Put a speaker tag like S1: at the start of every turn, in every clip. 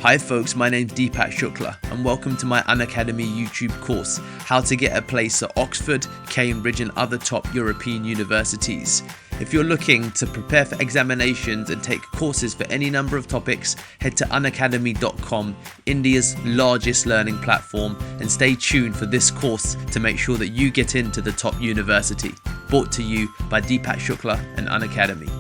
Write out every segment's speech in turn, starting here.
S1: Hi folks, my name's Deepak Shukla and welcome to my Unacademy YouTube course, How to Get a Place at Oxford, Cambridge and other top European universities. If you're looking to prepare for examinations and take courses for any number of topics, head to unacademy.com, India's largest learning platform, and stay tuned for this course to make sure that you get into the top university. Brought to you by Deepak Shukla and Unacademy.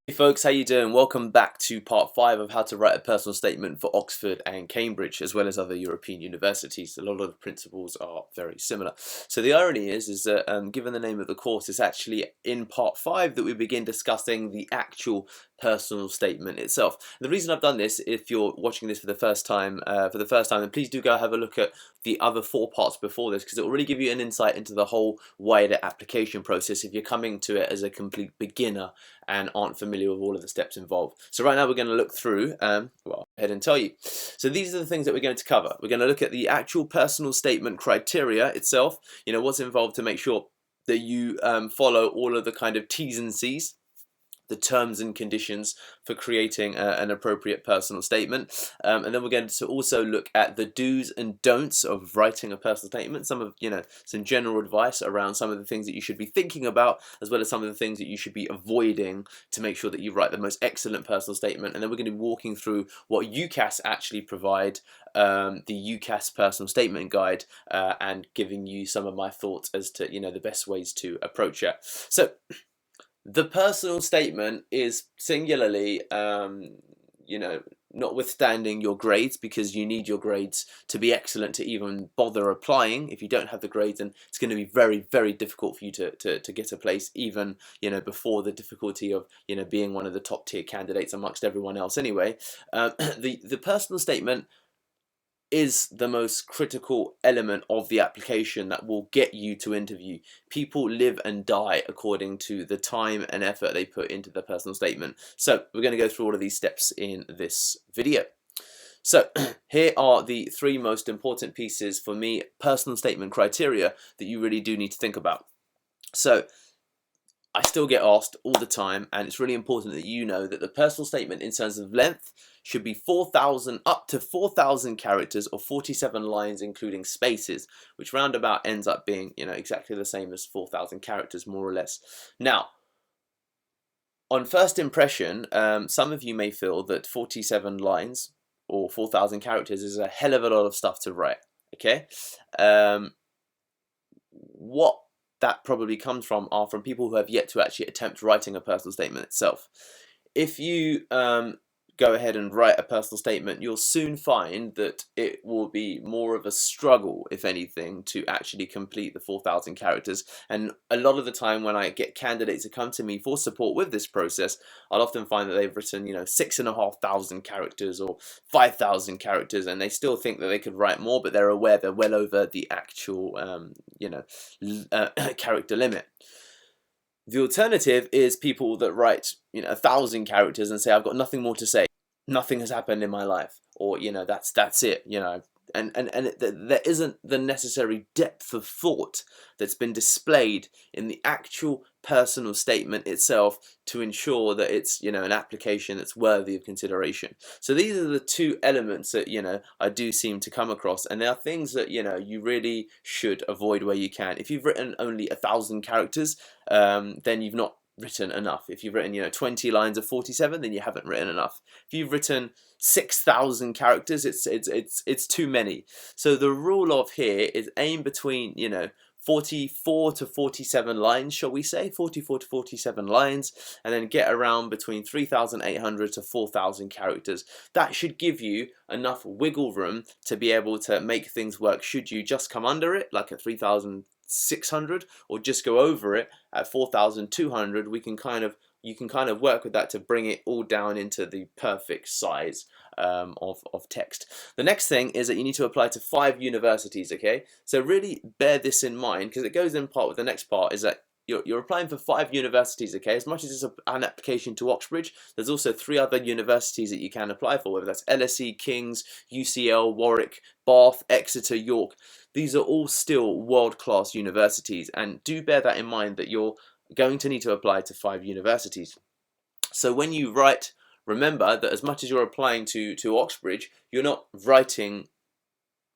S1: Hey folks, how you doing? Welcome back to part 5 of how to write a personal statement for Oxford and Cambridge, as well as other European universities. A lot of the principles are very similar. So the irony is that given the name of the course, it's actually in part 5 that we begin discussing the actual personal statement itself. The reason I've done this, if you're watching this for the first time, then please do go have a look at the other 4 parts before this, because it will really give you an insight into the whole wider application process if you're coming to it as a complete beginner and aren't familiar with all of the steps involved. So right now we're going to look through, well, I'll go ahead and tell you. So these are the things that we're going to cover. We're going to look at the actual personal statement criteria itself, what's involved to make sure that you follow all of the kind of T's and C's, the terms and conditions for creating an appropriate personal statement, and then we're going to also look at the do's and don'ts of writing a personal statement, some general advice around some of the things that you should be thinking about, as well as some of the things that you should be avoiding to make sure that you write the most excellent personal statement. And then we're going to be walking through what UCAS actually provide, the UCAS personal statement guide, and giving you some of my thoughts as to the best ways to approach it. So the personal statement is singularly, notwithstanding your grades, because you need your grades to be excellent to even bother applying. If you don't have the grades, then it's going to be very, very difficult for you to get a place, even before the difficulty of being one of the top tier candidates amongst everyone else. Anyway, the personal statement is the most critical element of the application that will get you to interview. People live and die according to the time and effort they put into their personal statement. So we're going to go through all of these steps in this video. So here are the 3 most important pieces for me, personal statement criteria, that you really do need to think about. So I still get asked all the time, and it's really important that you know that the personal statement in terms of length should be 4,000 up to 4,000 characters or 47 lines including spaces, which roundabout ends up being exactly the same as 4,000 characters more or less. Now, on first impression, some of you may feel that 47 lines or 4,000 characters is a hell of a lot of stuff to write. Okay, what that probably comes from are from people who have yet to actually attempt writing a personal statement itself. If you go ahead and write a personal statement, you'll soon find that it will be more of a struggle, if anything, to actually complete the 4,000 characters. And a lot of the time when I get candidates to come to me for support with this process, I'll often find that they've written 6,500 characters or 5,000 characters, and they still think that they could write more, but they're aware they're well over the actual character limit. The alternative is people that write 1,000 characters and say, I've got nothing more to say, nothing has happened in my life, or that's it, and there isn't the necessary depth of thought that's been displayed in the actual personal statement itself to ensure that it's an application that's worthy of consideration. So these are the 2 elements that I do seem to come across, and they are things that you really should avoid where you can. If you've written only 1,000 characters, then you've not written enough. If you've written 20 lines of 47, then you haven't written enough. If you've written 6,000 characters, it's too many. So the rule of here is aim between 44 to 47 lines, shall we say, 44 to 47 lines, and then get around between 3,800 to 4,000 characters. That should give you enough wiggle room to be able to make things work should you just come under it, like at 3,600, or just go over it at 4,200. You can kind of work with that to bring it all down into the perfect size of text. The next thing is that you need to apply to 5 universities, okay? So really bear this in mind, because it goes in part with the next part, is that you're applying for 5 universities, okay? As much as it's an application to Oxbridge, there's also 3 other universities that you can apply for, whether that's LSE, King's, UCL, Warwick, Bath, Exeter, York. These are all still world-class universities, and do bear that in mind, that you're going to need to apply to 5 universities. So when you write, remember that as much as you're applying to Oxbridge, you're not writing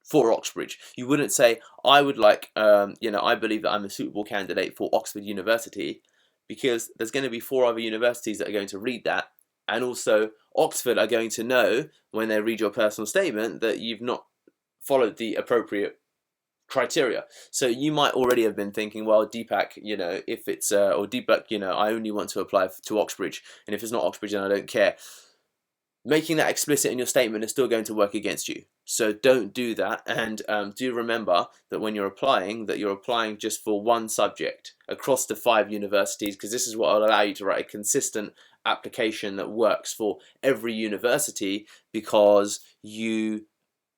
S1: for Oxbridge. You wouldn't say, I would like, I believe that I'm a suitable candidate for Oxford University, because there's going to be 4 other universities that are going to read that, and also Oxford are going to know when they read your personal statement that you've not followed the appropriate criteria. So you might already have been thinking, well, Deepak, if it's or Deepak, I only want to apply to Oxbridge, and if it's not Oxbridge, then I don't care. Making that explicit in your statement is still going to work against you. So don't do that, and do remember that when you're applying, that you're applying just for one subject across the 5 universities, because this is what will allow you to write a consistent application that works for every university, because you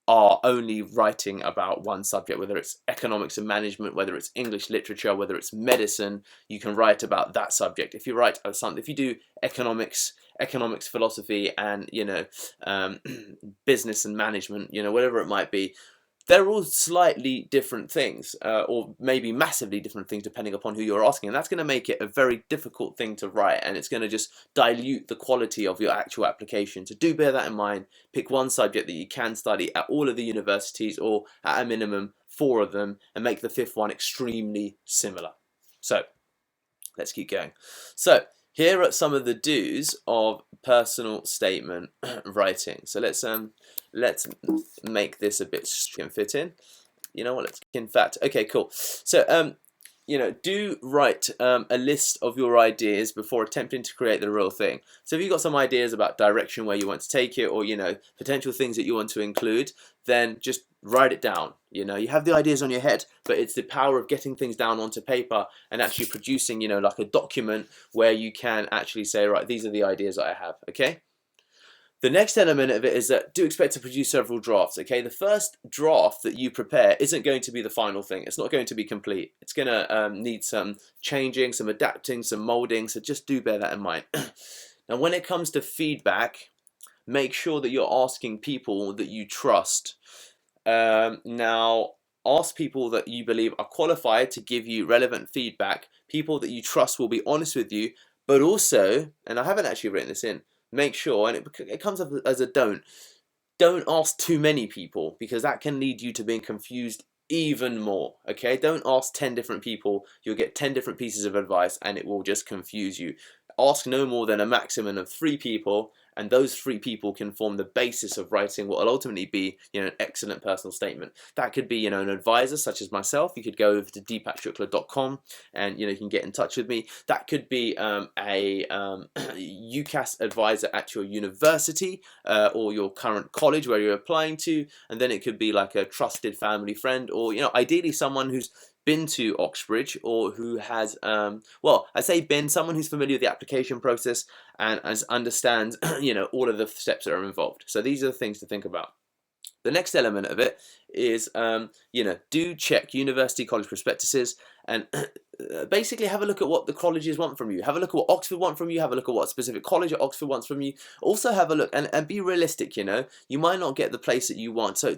S1: are only writing about one subject, whether it's economics and management, whether it's English literature, whether it's medicine. You can write about that subject. If you write something, if you do economics, philosophy, and business and management, whatever it might be, they're all slightly different things, or maybe massively different things depending upon who you're asking, and that's going to make it a very difficult thing to write, and it's going to just dilute the quality of your actual application. So do bear that in mind. Pick one subject that you can study at all of the universities, or at a minimum 4 of them, and make the 5th one extremely similar. So let's keep going. So here are some of the do's of personal statement writing. So let's make this a bit can fit in. You know what? Let's in fact. Okay, cool. So do write a list of your ideas before attempting to create the real thing. So if you've got some ideas about direction where you want to take it, or potential things that you want to include, then just write it down. You have the ideas on your head, but it's the power of getting things down onto paper and actually producing, like a document where you can actually say, right, these are the ideas that I have. Okay. The next element of it is that do expect to produce several drafts, okay? The first draft that you prepare isn't going to be the final thing. It's not going to be complete. It's going to need some changing, some adapting, some molding, so just do bear that in mind. Now, when it comes to feedback, make sure that you're asking people that you trust. Now, ask people that you believe are qualified to give you relevant feedback. People that you trust will be honest with you, but also, and I haven't actually written this in, make sure, and it comes up as a don't ask too many people, because that can lead you to being confused even more. Okay, don't ask 10 different people. You'll get 10 different pieces of advice and it will just confuse you. Ask no more than a maximum of 3 people, and those 3 people can form the basis of writing what will ultimately be an excellent personal statement. That could be an advisor such as myself. You could go over to deepakshukla.com and you can get in touch with me. That could be a UCAS advisor at your university, or your current college where you're applying to, and then it could be like a trusted family friend, or ideally someone who's been to Oxbridge, or who has well, I say been, someone who's familiar with the application process and understands all of the steps that are involved. So these are the things to think about. The next element of it is do check university college prospectuses, and basically have a look at what the colleges want from you. Have a look at what Oxford want from you. Have a look at what specific college at Oxford wants from you. Also have a look and be realistic. You might not get the place that you want, so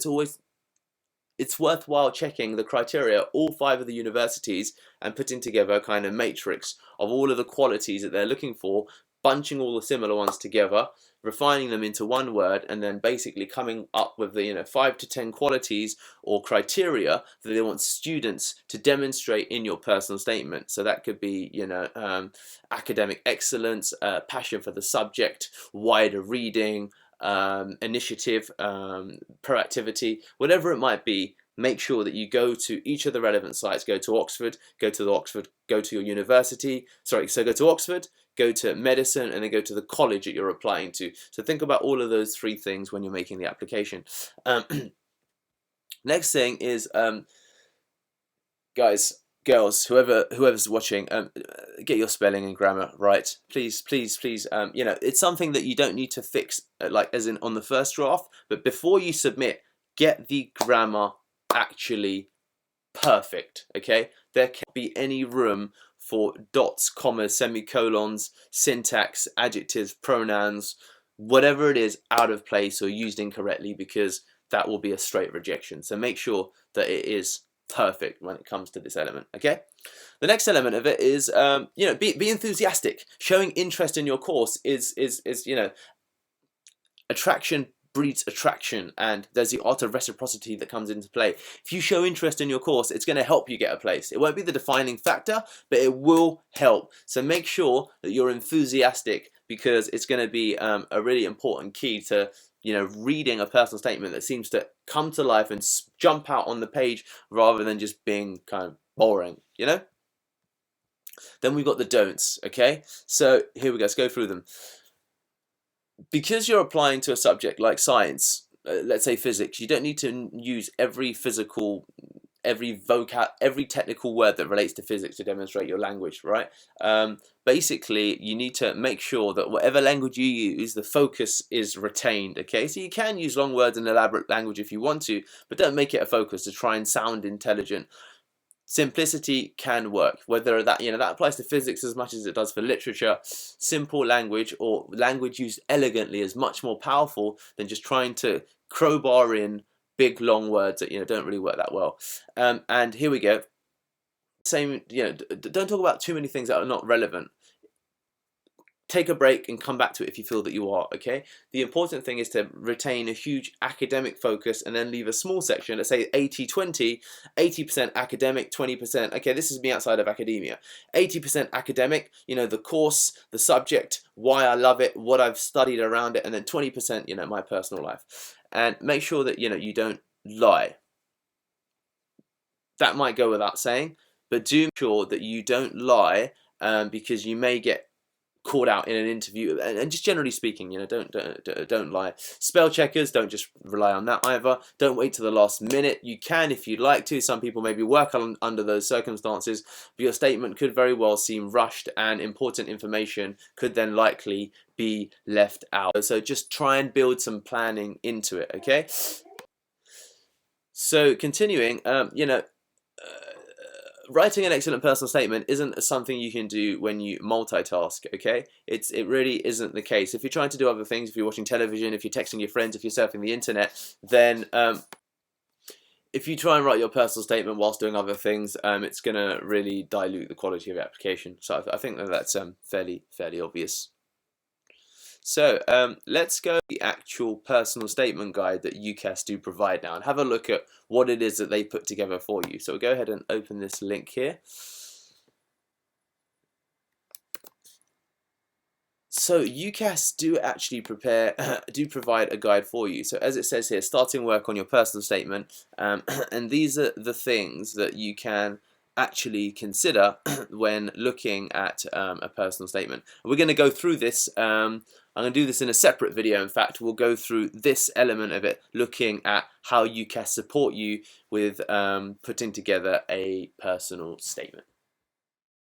S1: it's worthwhile checking the criteria, all 5 of the universities, and putting together a kind of matrix of all of the qualities that they're looking for, bunching all the similar ones together, refining them into one word, and then basically coming up with the 5 to 10 qualities or criteria that they want students to demonstrate in your personal statement. So that could be academic excellence, passion for the subject, wider reading, initiative, proactivity, whatever it might be. Make sure that you go to each of the relevant sites. Go to Oxford, go to your university, so go to Oxford, go to medicine, and then go to the college that you're applying to. So think about all of those 3 things when you're making the application. Next thing is, guys, girls, whoever's watching, get your spelling and grammar right, please, please, please. It's something that you don't need to fix, like as in on the first draft, but before you submit, get the grammar actually perfect. Okay, there can't be any room for dots, commas, semicolons, syntax, adjectives, pronouns, whatever it is out of place or used incorrectly, because that will be a straight rejection. So make sure that it is perfect when it comes to this element. Okay, the next element of it is be enthusiastic. Showing interest in your course is attraction breeds attraction, and there's the art of reciprocity that comes into play. If you show interest in your course, it's going to help you get a place. It won't be the defining factor, but it will help. So make sure that you're enthusiastic, because it's going to be a really important key to reading a personal statement that seems to come to life and jump out on the page rather than just being kind of boring. Then we've got the don'ts. Okay, so here we go. Let's go through them. Because you're applying to a subject like science, let's say physics, you don't need to use every technical word that relates to physics to demonstrate your language, right? Basically, you need to make sure that whatever language you use, the focus is retained, okay? So you can use long words and elaborate language if you want to, but don't make it a focus to try and sound intelligent. Simplicity can work, whether that applies to physics as much as it does for literature. Simple language, or language used elegantly, is much more powerful than just trying to crowbar in big long words that don't really work that well. And here we go. Same, don't talk about too many things that are not relevant. Take a break and come back to it if you feel that you are, okay? The important thing is to retain a huge academic focus and then leave a small section, let's say 80-20, 80% academic, 20%, okay, this is me outside of academia. 80% academic, the course, the subject, why I love it, what I've studied around it, and then 20%, my personal life. And make sure that, you don't lie. That might go without saying, but do make sure that you don't lie, because you may get called out in an interview, and just generally speaking, don't lie. Spell checkers, don't just rely on that either. Don't wait to the last minute. You can if you'd like to. Some people maybe work under those circumstances, but your statement could very well seem rushed, and important information could then likely be left out. So just try and build some planning into it, okay? So continuing, writing an excellent personal statement isn't something you can do when you multitask, okay? It really isn't the case. If you're trying to do other things, if you're watching television, if you're texting your friends, if you're surfing the internet, then if you try and write your personal statement whilst doing other things, it's going to really dilute the quality of your application. So I think that that's fairly obvious. So let's go to the actual personal statement guide that UCAS do provide now, and have a look at what it is that they put together for you. So we'll go ahead and open this link here. So UCAS do actually provide a guide for you. So as it says here, starting work on your personal statement, and these are the things that you can actually consider when looking at a personal statement. We're going to go through this. I'm going to do this in a separate video. In fact, we'll go through this element of it, looking at how UCAS support you with putting together a personal statement.